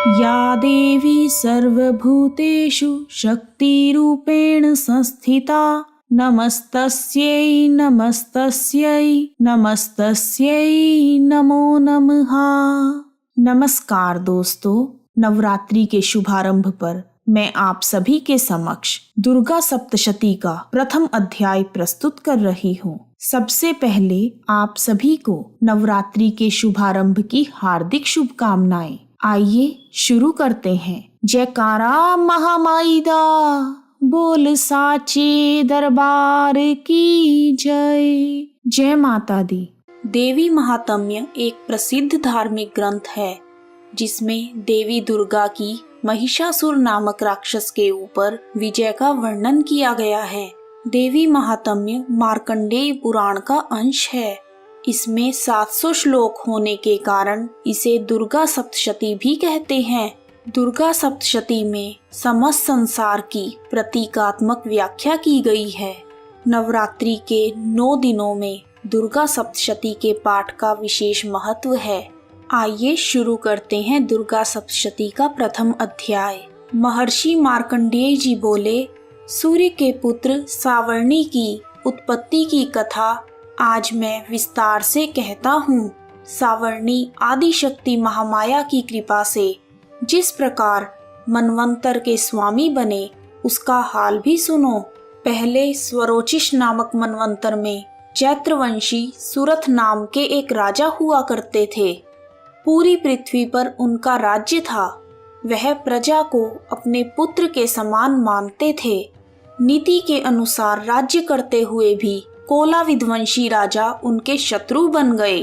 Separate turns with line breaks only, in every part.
या देवी सर्वभूतेषु शक्तिरूपेण संस्थिता नमस्तस्यै नमस्तस्यै नमस्तस्यै नमो नमः। नमस्कार दोस्तों, नवरात्रि के शुभारंभ पर मैं आप सभी के समक्ष दुर्गा सप्तशती का प्रथम अध्याय प्रस्तुत कर रही हूँ। सबसे पहले आप सभी को नवरात्रि के शुभारंभ की हार्दिक शुभकामनाएं। आइए शुरू करते हैं। जयकारा महामाई दा, बोल साचे दरबार की जय। जय माता दी। देवी महात्म्य एक प्रसिद्ध धार्मिक ग्रंथ है जिसमें देवी दुर्गा की महिषासुर नामक राक्षस के ऊपर विजय का वर्णन किया गया है। देवी महात्म्य मार्कंडेय पुराण का अंश है। इसमें 700 श्लोक होने के कारण इसे दुर्गा सप्तशती भी कहते हैं। दुर्गा सप्तशती में समस्त संसार की प्रतीकात्मक व्याख्या की गई है। नवरात्रि के 9 दिनों में दुर्गा सप्तशती के पाठ का विशेष महत्व है। आइए शुरू करते हैं दुर्गा सप्तशती का प्रथम अध्याय। महर्षि मार्कंडेय जी बोले, सूर्य के पुत्र सावर्णी की उत्पत्ति की कथा आज मैं विस्तार से कहता हूँ। सावर्णी आदिशक्ति महामाया की कृपा से जिस प्रकार मनवंतर के स्वामी बने उसका हाल भी सुनो। पहले स्वरोचिष नामक मनवंतर में चैत्रवंशी सुरथ नाम के एक राजा हुआ करते थे। पूरी पृथ्वी पर उनका राज्य था। वह प्रजा को अपने पुत्र के समान मानते थे। नीति के अनुसार राज्य करते हुए भी कोला विध्वंसी राजा उनके शत्रु बन गए।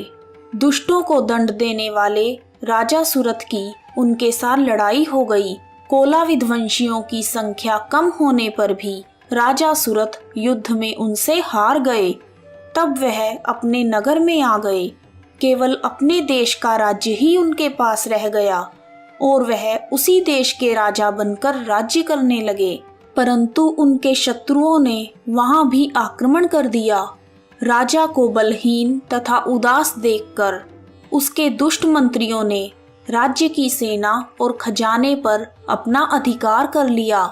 दुष्टों को दंड देने वाले राजा सुरथ की उनके साथ लड़ाई हो गई। कोला विध्वंसियों की संख्या कम होने पर भी राजा सुरथ युद्ध में उनसे हार गए। तब वह अपने नगर में आ गए। केवल अपने देश का राज्य ही उनके पास रह गया और वह उसी देश के राजा बनकर राज्य करने लगे। परंतु उनके शत्रुओं ने वहां भी आक्रमण कर दिया। राजा को बलहीन तथा उदास देखकर उसके दुष्ट मंत्रियों ने राज्य की सेना और खजाने पर अपना अधिकार कर लिया।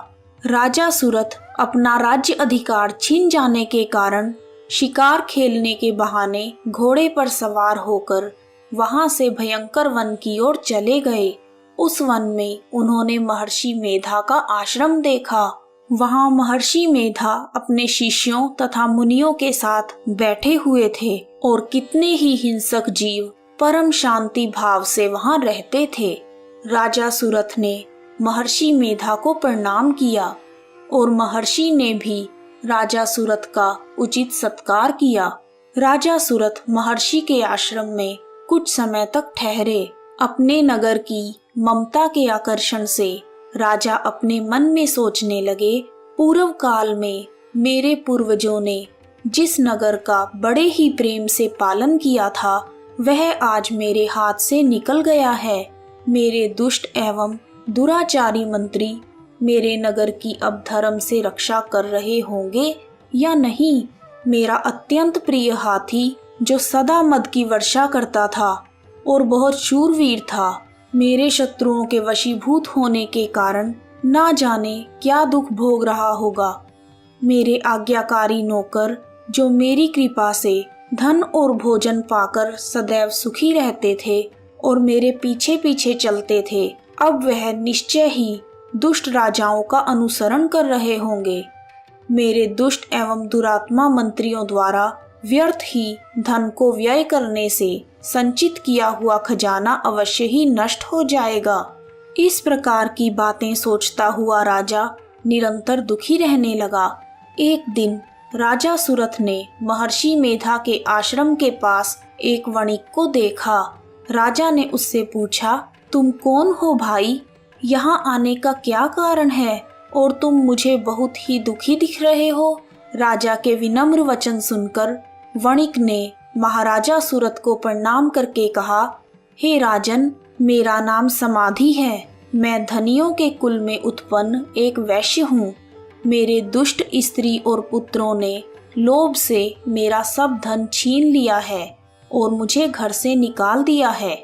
राजा सुरथ अपना राज्य अधिकार छीन जाने के कारण शिकार खेलने के बहाने घोड़े पर सवार होकर वहां से भयंकर वन की ओर चले गए। उस वन में उन्होंने महर्षि मेधा का आश्रम देखा। वहां महर्षि मेधा अपने शिष्यों तथा मुनियों के साथ बैठे हुए थे और कितने ही हिंसक जीव परम शांति भाव से वहां रहते थे। राजा सुरथ ने महर्षि मेधा को प्रणाम किया और महर्षि ने भी राजा सुरथ का उचित सत्कार किया। राजा सुरथ महर्षि के आश्रम में कुछ समय तक ठहरे। अपने नगर की ममता के आकर्षण से राजा अपने मन में सोचने लगे, पूर्व काल में मेरे पूर्वजों ने जिस नगर का बड़े ही प्रेम से पालन किया था वह आज मेरे हाथ से निकल गया है। मेरे दुष्ट एवं दुराचारी मंत्री मेरे नगर की अब धर्म से रक्षा कर रहे होंगे या नहीं। मेरा अत्यंत प्रिय हाथी जो सदा मद की वर्षा करता था और बहुत शूरवीर था, मेरे शत्रुओं के वशीभूत होने के कारण ना जाने क्या दुख भोग रहा होगा। मेरे आज्ञाकारी नौकर जो मेरी कृपा से धन और भोजन पाकर सदैव सुखी रहते थे और मेरे पीछे पीछे चलते थे, अब वह निश्चय ही दुष्ट राजाओं का अनुसरण कर रहे होंगे। मेरे दुष्ट एवं दुरात्मा मंत्रियों द्वारा व्यर्थ ही धन को व्यय करने से संचित किया हुआ खजाना अवश्य ही नष्ट हो जाएगा। इस प्रकार की बातें सोचता हुआ राजा निरंतर दुखी रहने लगा। एक दिन राजा सुरथ ने महर्षि मेधा के आश्रम के पास एक वणिक को देखा। राजा ने उससे पूछा, तुम कौन हो भाई? यहाँ आने का क्या कारण है और तुम मुझे बहुत ही दुखी दिख रहे हो? राजा के विनम्र वचन सुनकर वणिक ने महाराजा सुरथ को प्रणाम करके कहा, हे राजन, मेरा नाम समाधि है। मैं धनियों के कुल में उत्पन्न एक वैश्य हूँ। मेरे दुष्ट स्त्री और पुत्रों ने लोभ से मेरा सब धन छीन लिया है और मुझे घर से निकाल दिया है।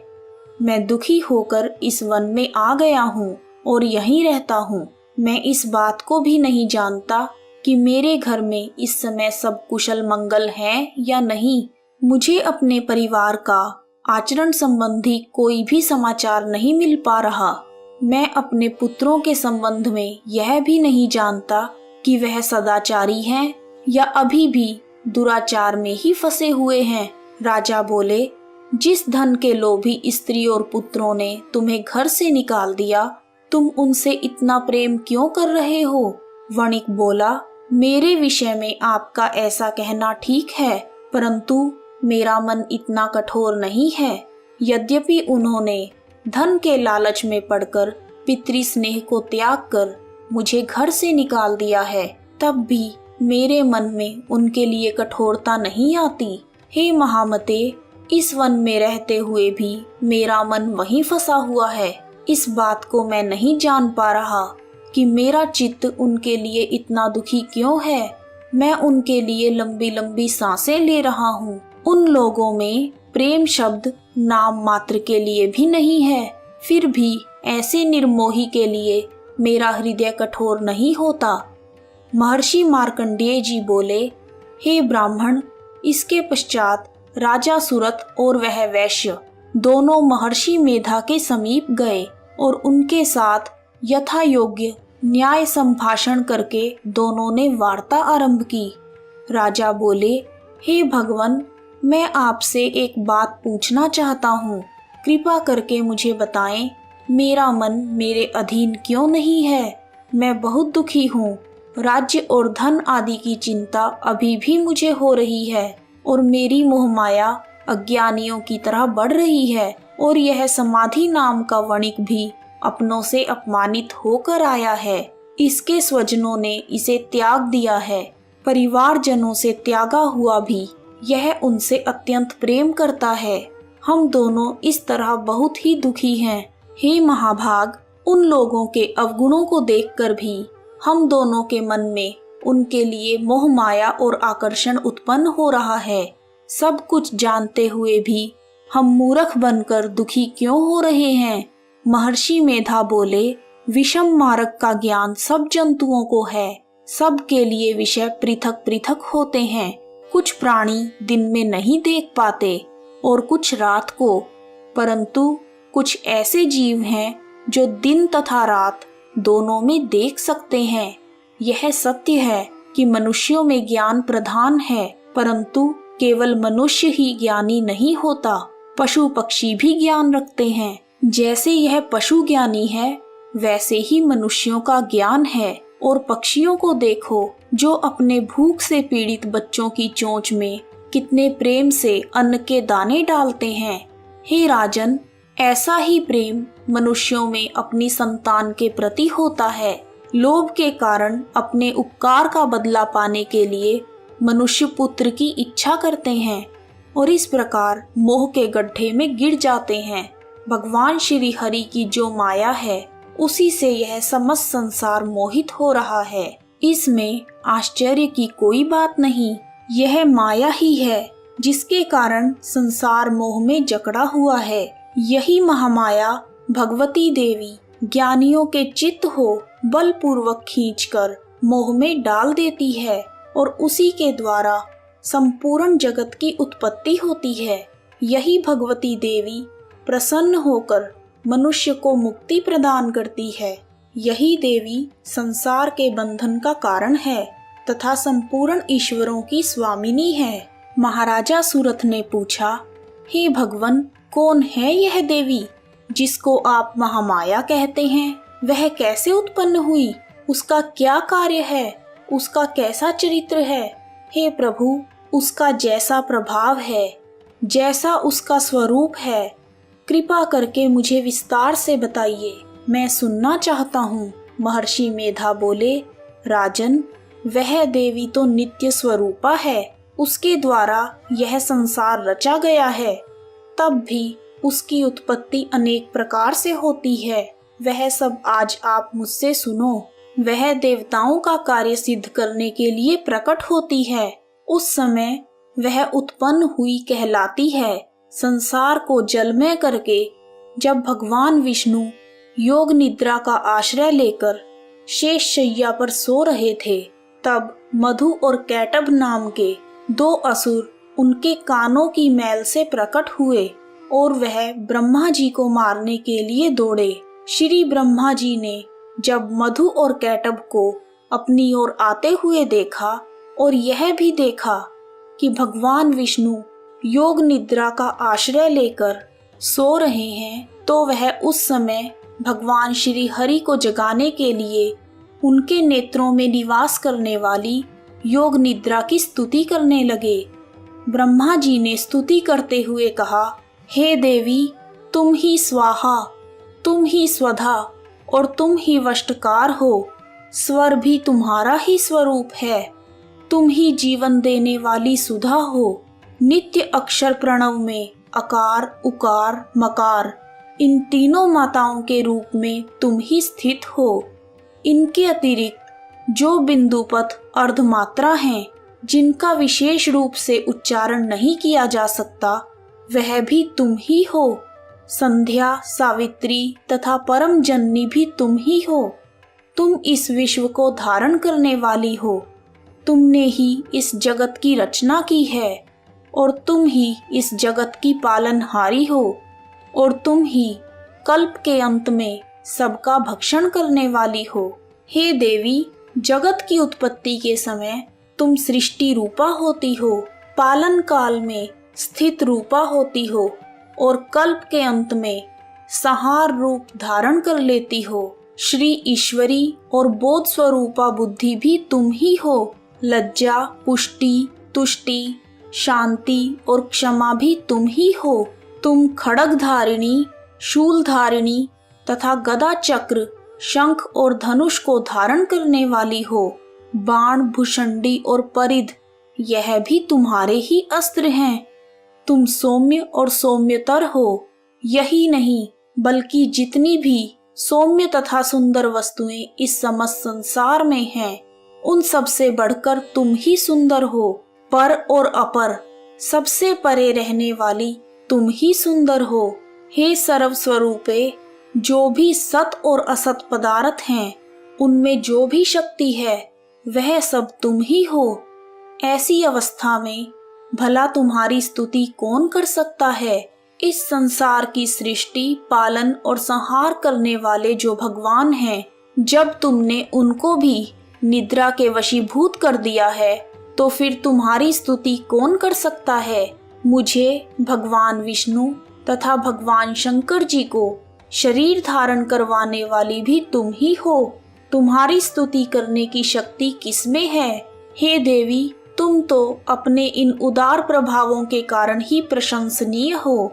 मैं दुखी होकर इस वन में आ गया हूँ और यहीं रहता हूँ। मैं इस बात को भी नहीं जानता कि मेरे घर में इस समय सब कुशल मंगल है या नहीं। मुझे अपने परिवार का आचरण संबंधी कोई भी समाचार नहीं मिल पा रहा। मैं अपने पुत्रों के संबंध में यह भी नहीं जानता कि वह सदाचारी हैं या अभी भी दुराचार में ही फंसे हुए हैं। राजा बोले, जिस धन के लोभी स्त्री और पुत्रों ने तुम्हें घर से निकाल दिया, तुम उनसे इतना प्रेम क्यों कर रहे हो? वणिक बोला, मेरे विषय में आपका ऐसा कहना ठीक है, परंतु मेरा मन इतना कठोर नहीं है। यद्यपि उन्होंने धन के लालच में पड़कर पितृ स्नेह को त्याग कर मुझे घर से निकाल दिया है, तब भी मेरे मन में उनके लिए कठोरता नहीं आती। हे महामते, इस वन में रहते हुए भी मेरा मन वहीं फंसा हुआ है। इस बात को मैं नहीं जान पा रहा कि मेरा चित्त उनके लिए इतना दुखी क्यों है। मैं उनके लिए लंबी लंबी सांसें ले रहा हूँ। उन लोगों में प्रेम शब्द नाम मात्र के लिए भी नहीं है, फिर भी ऐसे निर्मोही के लिए मेरा हृदय कठोर नहीं होता। महर्षि मार्कंडेय जी बोले, हे ब्राह्मण, इसके पश्चात राजा सुरथ और वह वैश्य दोनों महर्षि मेधा के समीप गए और उनके साथ यथा योग्य न्याय संभाषण करके दोनों ने वार्ता आरंभ की। राजा बोले, हे भगवन, मैं आपसे एक बात पूछना चाहता हूँ। कृपा करके मुझे बताएं, मेरा मन मेरे अधीन क्यों नहीं है? मैं बहुत दुखी हूँ। राज्य और धन आदि की चिंता अभी भी मुझे हो रही है और मेरी मोहमाया अज्ञानियों की तरह बढ़ रही है। और यह समाधि नाम का वणिक भी अपनों से अपमानित होकर आया है। इसके स्वजनों ने इसे त्याग दिया है। परिवारजनों से त्यागा हुआ भी यह उनसे अत्यंत प्रेम करता है। हम दोनों इस तरह बहुत ही दुखी हैं। हे महाभाग, उन लोगों के अवगुणों को देखकर भी हम दोनों के मन में उनके लिए मोह माया और आकर्षण उत्पन्न हो रहा है। सब कुछ जानते हुए भी हम मूर्ख बनकर दुखी क्यों हो रहे हैं? महर्षि मेधा बोले, विषम मार्ग का ज्ञान सब जंतुओं को है। सब के लिए विषय पृथक पृथक होते हैं। कुछ प्राणी दिन में नहीं देख पाते और कुछ रात को, परंतु कुछ ऐसे जीव हैं जो दिन तथा रात दोनों में देख सकते हैं। यह सत्य है कि मनुष्यों में ज्ञान प्रधान है, परंतु केवल मनुष्य ही ज्ञानी नहीं होता, पशु पक्षी भी ज्ञान रखते हैं। जैसे यह पशु ज्ञानी है, वैसे ही मनुष्यों का ज्ञान है। और पक्षियों को देखो, जो अपने भूख से पीड़ित बच्चों की चोंच में कितने प्रेम से अन्न के दाने डालते हैं। हे राजन, ऐसा ही प्रेम मनुष्यों में अपनी संतान के प्रति होता है। लोभ के कारण अपने उपकार का बदला पाने के लिए मनुष्य पुत्र की इच्छा करते हैं और इस प्रकार मोह के गड्ढे में गिर जाते हैं। भगवान श्री हरि की जो माया है, उसी से यह समस्त संसार मोहित हो रहा है। इसमें आश्चर्य की कोई बात नहीं। यह माया ही है जिसके कारण संसार मोह में जकड़ा हुआ है। यही महामाया भगवती देवी ज्ञानियों के चित्त हो बलपूर्वक खींचकर मोह में डाल देती है और उसी के द्वारा संपूर्ण जगत की उत्पत्ति होती है। यही भगवती देवी प्रसन्न होकर मनुष्य को मुक्ति प्रदान करती है। यही देवी संसार के बंधन का कारण है तथा संपूर्ण ईश्वरों की स्वामिनी है। महाराजा सुरथ ने पूछा, हे भगवन, कौन है यह देवी जिसको आप महामाया कहते हैं? वह कैसे उत्पन्न हुई? उसका क्या कार्य है? उसका कैसा चरित्र है? हे प्रभु, उसका जैसा प्रभाव है, जैसा उसका स्वरूप है, कृपा करके मुझे विस्तार से बताइए, मैं सुनना चाहता हूँ। महर्षि मेधा बोले, राजन, वह देवी तो नित्य स्वरूपा है। उसके द्वारा यह संसार रचा गया है। तब भी उसकी उत्पत्ति अनेक प्रकार से होती है। वह सब आज आप मुझसे सुनो। वह देवताओं का कार्य सिद्ध करने के लिए प्रकट होती है। उस समय वह उत्पन्न हुई कहलाती है। संसार को जलमय करके जब भगवान विष्णु योग निद्रा का आश्रय लेकर शेष शैया पर सो रहे थे, तब मधु और कैटभ नाम के दो असुर उनके कानों की मैल से प्रकट हुए और वह ब्रह्मा जी को मारने के लिए दौड़े। श्री ब्रह्मा जी ने जब मधु और कैटभ को अपनी ओर आते हुए देखा और यह भी देखा कि भगवान विष्णु योग निद्रा का आश्रय लेकर सो रहे हैं, तो वह उस समय भगवान श्री हरि को जगाने के लिए उनके नेत्रों में निवास करने वाली योग निद्रा की स्तुति करने लगे। ब्रह्मा जी ने स्तुति करते हुए कहा, हे देवी, तुम ही स्वाहा, तुम ही स्वधा और तुम ही वष्टकार हो। स्वर भी तुम्हारा ही स्वरूप है। तुम ही जीवन देने वाली सुधा हो। नित्य अक्षर प्रणव में अकार, उकार, मकार, इन तीनों माताओं के रूप में तुम ही स्थित हो। इनके अतिरिक्त जो बिंदुपथ अर्धमात्रा हैं, जिनका विशेष रूप से उच्चारण नहीं किया जा सकता, वह भी तुम ही हो। संध्या, सावित्री तथा परम जननी भी तुम ही हो। तुम इस विश्व को धारण करने वाली हो। तुमने ही इस जगत की रचना की है और तुम ही इस जगत की पालनहारी हो और तुम ही कल्प के अंत में सबका भक्षण करने वाली हो। हे देवी, जगत की उत्पत्ति के समय तुम सृष्टि रूपा होती हो, पालन काल में स्थित रूपा होती हो और कल्प के अंत में संहार रूप धारण कर लेती हो। श्री ईश्वरी और बोध स्वरूपा बुद्धि भी तुम ही हो। लज्जा, पुष्टि, तुष्टि, शांति और क्षमा भी तुम ही हो। तुम खड्ग धारिणी, शूल धारिणी तथा गदा, चक्र, शंख और धनुष को धारण करने वाली हो। बाण, भुषंडी और परिध, यह भी तुम्हारे ही अस्त्र हैं। तुम सौम्य और सौम्यतर हो। यही नहीं, बल्कि जितनी भी सौम्य तथा सुंदर वस्तुएं इस समस्त संसार में हैं, उन सब से बढ़कर तुम ही सुंदर हो। पर और अपर, सबसे परे रहने वाली तुम ही सुंदर हो। हे सर्व स्वरूपे, जो भी सत और असत पदार्थ हैं, उनमें जो भी शक्ति है, वह सब तुम ही हो। ऐसी अवस्था में भला तुम्हारी स्तुति कौन कर सकता है? इस संसार की सृष्टि, पालन और संहार करने वाले जो भगवान हैं, जब तुमने उनको भी निद्रा के वशीभूत कर दिया है, तो फिर तुम्हारी स्तुति कौन कर सकता है? मुझे, भगवान विष्णु तथा भगवान शंकर जी को शरीर धारण करवाने वाली भी तुम ही हो। तुम्हारी स्तुति करने की शक्ति किसमें है? हे देवी, तुम तो अपने इन उदार प्रभावों के कारण ही प्रशंसनीय हो।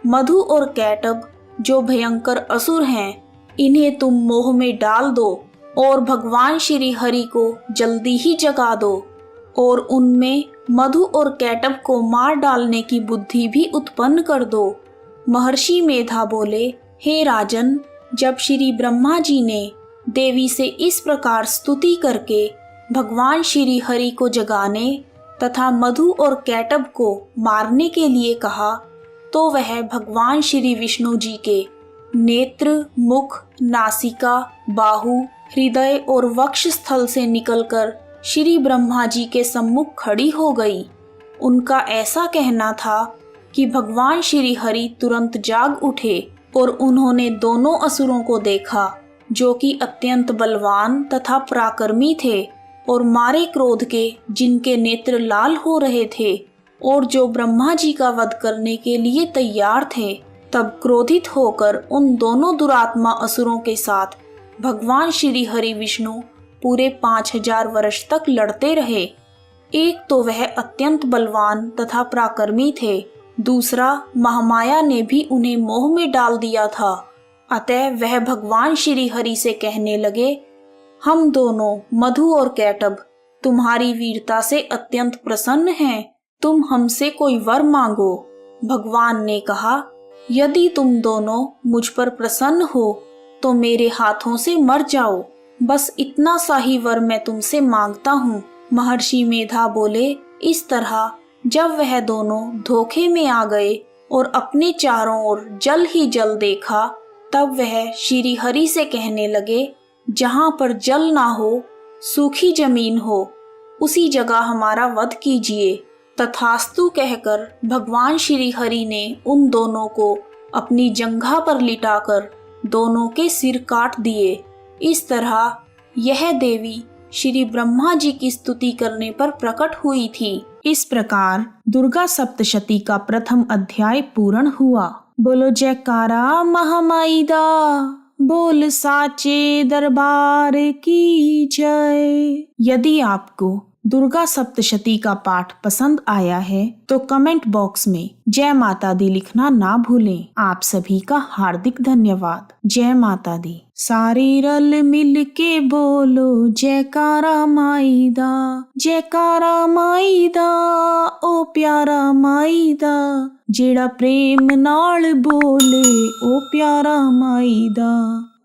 मधु और कैटभ जो भयंकर असुर हैं, इन्हें तुम मोह में डाल दो और भगवान श्री हरि को जल्दी ही जगा दो और उनमें मधु और कैटभ को मार डालने की बुद्धि भी उत्पन्न कर दो। महर्षि मेधा बोले, हे राजन, जब श्री ब्रह्मा जी ने देवी से इस प्रकार स्तुति करके भगवान श्री हरि को जगाने तथा मधु और कैटभ को मारने के लिए कहा, तो वह भगवान श्री विष्णु जी के नेत्र, मुख, नासिका, बाहु, हृदय और वक्ष स्थल से निकलकर श्री ब्रह्मा जी के सम्मुख खड़ी हो गई। उनका ऐसा कहना था कि भगवान श्री हरि तुरंत जाग उठे और उन्होंने दोनों असुरों को देखा, जो कि अत्यंत बलवान तथा पराक्रमी थे और मारे क्रोध के जिनके नेत्र लाल हो रहे थे और जो ब्रह्मा जी का वध करने के लिए तैयार थे। तब क्रोधित होकर उन दोनों दुरात्मा असुरों के साथ भगवान श्री हरि विष्णु पूरे 5000 वर्ष तक लड़ते रहे। एक तो वह अत्यंत बलवान तथा पराक्रमी थे, दूसरा महामाया ने भी उन्हें मोह में डाल दिया था। अतः वह भगवान श्री हरि से कहने लगे, हम दोनों मधु और कैटभ तुम्हारी वीरता से अत्यंत प्रसन्न हैं, तुम हमसे कोई वर मांगो। भगवान ने कहा, यदि तुम दोनों मुझ पर प्रसन्न हो तो मेरे हाथों से मर जाओ, बस इतना सा ही वर मैं तुमसे मांगता हूँ। महर्षि मेधा बोले, इस तरह जब वह दोनों धोखे में आ गए और अपने चारों ओर जल ही जल देखा, तब वह श्री हरि से कहने लगे, जहाँ पर जल ना हो, सूखी जमीन हो, उसी जगह हमारा वध कीजिए। तथास्तु कहकर भगवान श्री हरि ने उन दोनों को अपनी जंघा पर लिटाकर दोनों के सिर काट दिए। इस तरह यह देवी श्री ब्रह्मा जी की स्तुति करने पर प्रकट हुई थी। इस प्रकार दुर्गा सप्तशती का प्रथम अध्याय पूर्ण हुआ। बोलो जयकारा महामाई दा, बोल साचे दरबार की जय। यदि आपको दुर्गा सप्तशती का पाठ पसंद आया है तो कमेंट बॉक्स में जय माता दी लिखना ना भूलें। आप सभी का हार्दिक धन्यवाद। जय माता दी। सारे रल मिल के बोलो जयकारा माई दा, जयकारा माई दा, ओ प्यारा माई दा, जेड़ा प्रेम नाल बोले ओ प्यारा माई दा।